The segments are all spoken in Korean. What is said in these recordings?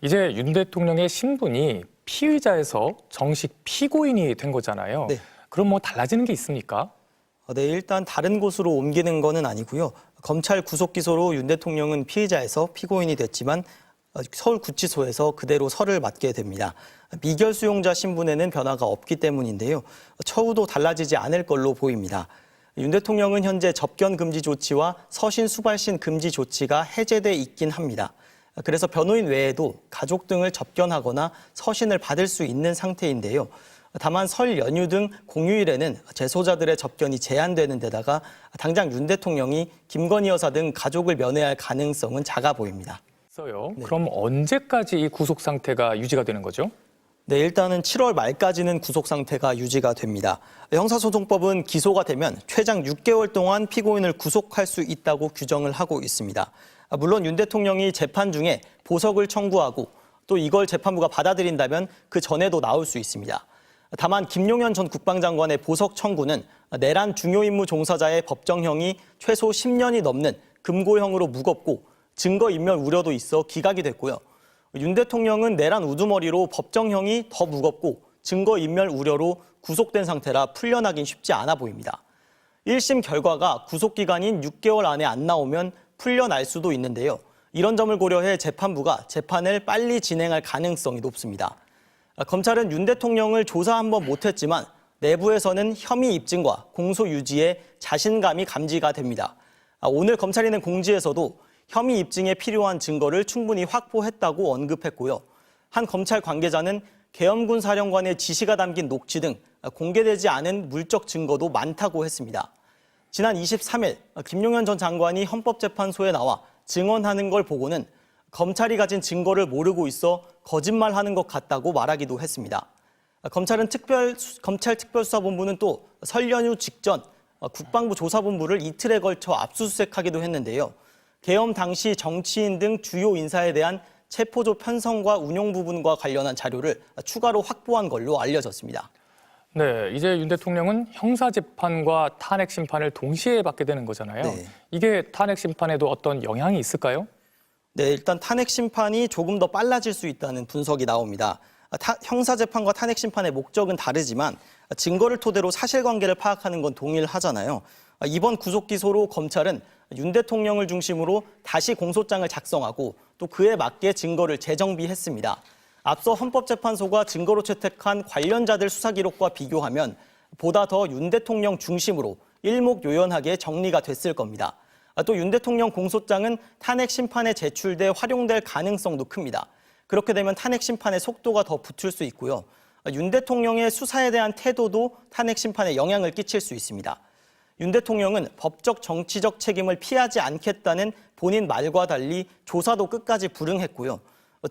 이제 윤 대통령의 신분이 피의자에서 정식 피고인이 된 거잖아요. 네. 그럼 뭐 달라지는 게 있습니까? 네, 일단 다른 곳으로 옮기는 거는 아니고요. 검찰 구속 기소로 윤 대통령은 피의자에서 피고인이 됐지만 서울구치소에서 그대로 설을 맡게 됩니다. 미결 수용자 신분에는 변화가 없기 때문인데요. 처우도 달라지지 않을 걸로 보입니다. 윤 대통령은 현재 접견 금지 조치와 서신 수발신 금지 조치가 해제돼 있긴 합니다. 그래서 변호인 외에도 가족 등을 접견하거나 서신을 받을 수 있는 상태인데요. 다만 설 연휴 등 공휴일에는 재소자들의 접견이 제한되는 데다가 당장 윤 대통령이 김건희 여사 등 가족을 면회할 가능성은 작아 보입니다. 네. 그럼 언제까지 이 구속 상태가 유지가 되는 거죠? 네, 일단은 7월 말까지는 구속 상태가 유지가 됩니다. 형사소송법은 기소가 되면 최장 6개월 동안 피고인을 구속할 수 있다고 규정을 하고 있습니다. 물론 윤 대통령이 재판 중에 보석을 청구하고 또 이걸 재판부가 받아들인다면 그 전에도 나올 수 있습니다. 다만 김용현 전 국방장관의 보석 청구는 내란 중요임무 종사자의 법정형이 최소 10년이 넘는 금고형으로 무겁고 증거인멸 우려도 있어 기각이 됐고요. 윤 대통령은 내란 우두머리로 법정형이 더 무겁고 증거인멸 우려로 구속된 상태라 풀려나긴 쉽지 않아 보입니다. 1심 결과가 구속기간인 6개월 안에 안 나오면 풀려날 수도 있는데요. 이런 점을 고려해 재판부가 재판을 빨리 진행할 가능성이 높습니다. 검찰은 윤 대통령을 조사 한번 못했지만 내부에서는 혐의 입증과 공소 유지에 자신감이 감지가 됩니다. 오늘 검찰이 낸 공지에서도 혐의 입증에 필요한 증거를 충분히 확보했다고 언급했고요. 한 검찰 관계자는 계엄군 사령관의 지시가 담긴 녹취 등 공개되지 않은 물적 증거도 많다고 했습니다. 지난 23일 김용현 전 장관이 헌법재판소에 나와 증언하는 걸 보고는 검찰이 가진 증거를 모르고 있어 거짓말하는 것 같다고 말하기도 했습니다. 검찰 특별수사본부는 또 설 연휴 직전 국방부 조사본부를 이틀에 걸쳐 압수수색하기도 했는데요. 계엄 당시 정치인 등 주요 인사에 대한 체포조 편성과 운용 부분과 관련한 자료를 추가로 확보한 걸로 알려졌습니다. 네, 이제 윤 대통령은 형사재판과 탄핵심판을 동시에 받게 되는 거잖아요. 네. 이게 탄핵심판에도 어떤 영향이 있을까요? 네, 일단 탄핵심판이 조금 더 빨라질 수 있다는 분석이 나옵니다. 형사재판과 탄핵심판의 목적은 다르지만 증거를 토대로 사실관계를 파악하는 건 동일하잖아요. 이번 구속기소로 검찰은 윤 대통령을 중심으로 다시 공소장을 작성하고 또 그에 맞게 증거를 재정비했습니다. 앞서 헌법재판소가 증거로 채택한 관련자들 수사 기록과 비교하면 보다 더 윤 대통령 중심으로 일목요연하게 정리가 됐을 겁니다. 또 윤 대통령 공소장은 탄핵 심판에 제출돼 활용될 가능성도 큽니다. 그렇게 되면 탄핵 심판의 속도가 더 붙을 수 있고요. 윤 대통령의 수사에 대한 태도도 탄핵 심판에 영향을 끼칠 수 있습니다. 윤 대통령은 법적 정치적 책임을 피하지 않겠다는 본인 말과 달리 조사도 끝까지 불응했고요.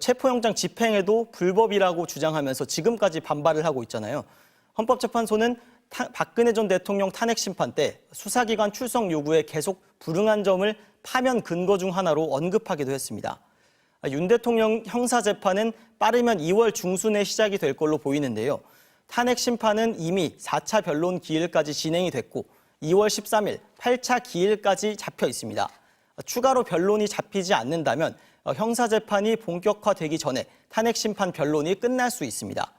체포영장 집행에도 불법이라고 주장하면서 지금까지 반발을 하고 있잖아요. 헌법재판소는 박근혜 전 대통령 탄핵 심판 때 수사기관 출석 요구에 계속 불응한 점을 파면 근거 중 하나로 언급하기도 했습니다. 윤 대통령 형사재판은 빠르면 2월 중순에 시작이 될 걸로 보이는데요. 탄핵 심판은 이미 4차 변론 기일까지 진행이 됐고 2월 13일 8차 기일까지 잡혀 있습니다. 추가로 변론이 잡히지 않는다면 형사재판이 본격화되기 전에 탄핵심판 변론이 끝날 수 있습니다.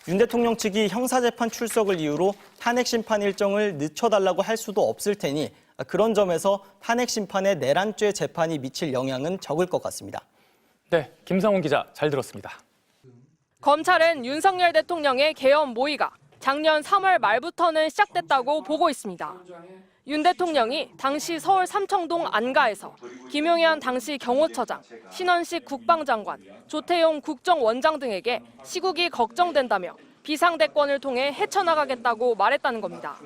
윤 대통령 측이 형사재판 출석을 이유로 탄핵심판 일정을 늦춰달라고 할 수도 없을 테니 그런 점에서 탄핵심판의 내란죄 재판이 미칠 영향은 적을 것 같습니다. 네, 김상훈 기자 잘 들었습니다. 검찰은 윤석열 대통령의 계엄 모의가 작년 3월 말부터는 시작됐다고 보고 있습니다. 윤 대통령이 당시 서울 삼청동 안가에서 김용현 당시 경호처장, 신원식 국방장관, 조태용 국정원장 등에게 시국이 걱정된다며 비상대권을 통해 헤쳐나가겠다고 말했다는 겁니다.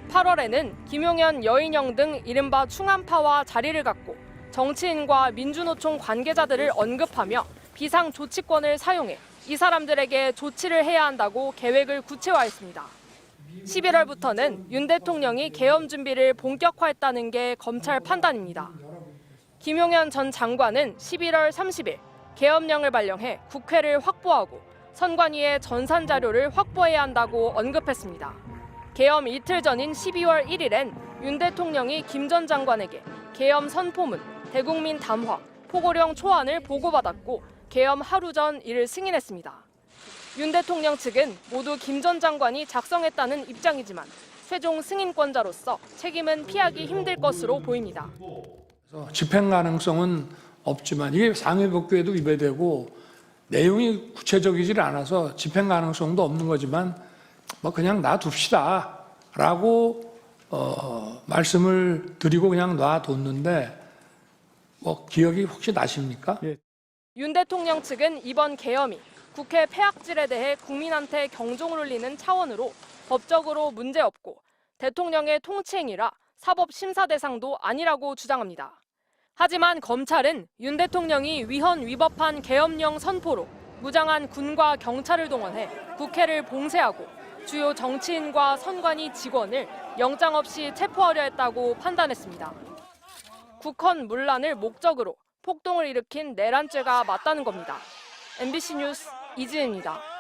8월에는 김용현, 여인영 등 이른바 충암파와 자리를 갖고 정치인과 민주노총 관계자들을 언급하며 비상조치권을 사용해 이 사람들에게 조치를 해야 한다고 계획을 구체화했습니다. 11월부터는 윤 대통령이 계엄 준비를 본격화했다는 게 검찰 판단입니다. 김용현 전 장관은 11월 30일 계엄령을 발령해 국회를 확보하고 선관위의 전산 자료를 확보해야 한다고 언급했습니다. 계엄 이틀 전인 12월 1일엔 윤 대통령이 김 전 장관에게 계엄 선포문, 대국민 담화, 포고령 초안을 보고받았고 개엄 하루 전 이를 승인했습니다. 윤 대통령 측은 모두 김 전 장관이 작성했다는 입장이지만 최종 승인권자로서 책임은 피하기 힘들 것으로 보입니다. 집행 가능성은 없지만 이게 상해법규에도 위배되고 내용이 구체적이질 않아서 집행 가능성도 없는 거지만 뭐 그냥 놔둡시다라고 말씀을 드리고 그냥 놔뒀는데 뭐 기억이 혹시 나십니까? 윤 대통령 측은 이번 계엄이 국회 폐악질에 대해 국민한테 경종을 울리는 차원으로 법적으로 문제없고 대통령의 통치행위라 사법심사 대상도 아니라고 주장합니다. 하지만 검찰은 윤 대통령이 위헌 위법한 계엄령 선포로 무장한 군과 경찰을 동원해 국회를 봉쇄하고 주요 정치인과 선관위 직원을 영장 없이 체포하려 했다고 판단했습니다. 국헌 문란을 목적으로 폭동을 일으킨 내란죄가 맞다는 겁니다. MBC 뉴스 이지은입니다.